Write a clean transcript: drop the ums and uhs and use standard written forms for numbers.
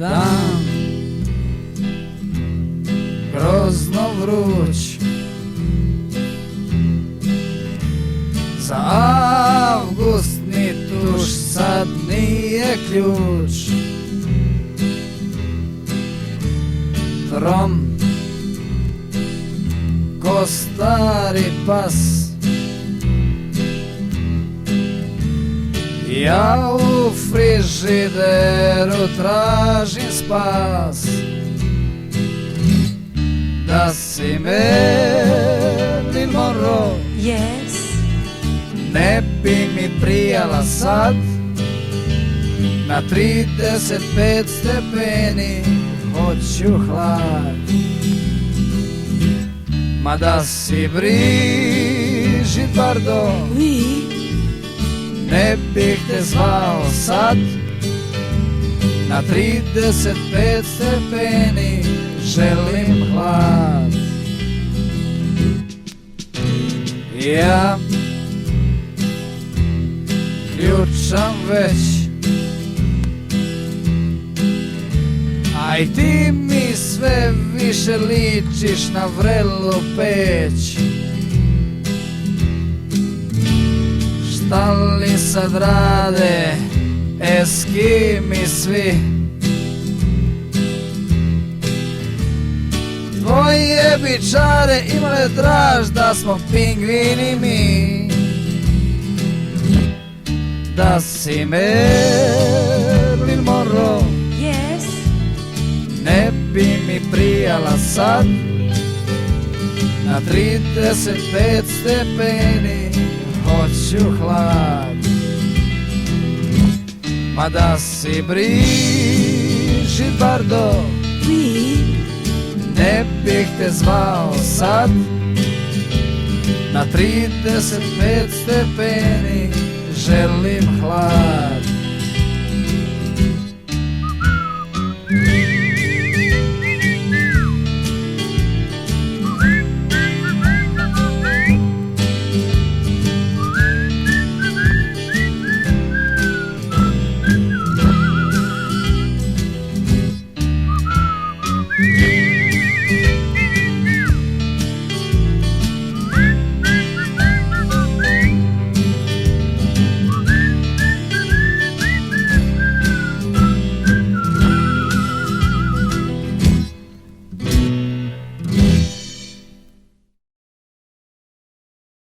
dan grozno vruć. Za avgustni tuš sad nije ključ. Trom ko stari pas, ja u frižideru tražim spas. Da si Marilyn Monroe, Yes. ne bi mi prijala sad. Na 35 stepeni hoću hlad. Ma da si Brigitte Bardot, Oui. ne bih te zvao sad. Na 35 stepeni želim hlad. Ja ključam već, aj ti mi sve više ličiš na vrelu peć. Šta li sad rade Eskimi svi? Tvoje bičare imale draž da smo pingvini mi. Da si Marilyn Monroe, Yes. ne bi mi prijala sad. Na 35 stepeni hoću hlad. Ma da si Brigitte Bardot, Oui. ne bih te zvao sad. Na 35 stepeni želim hlad.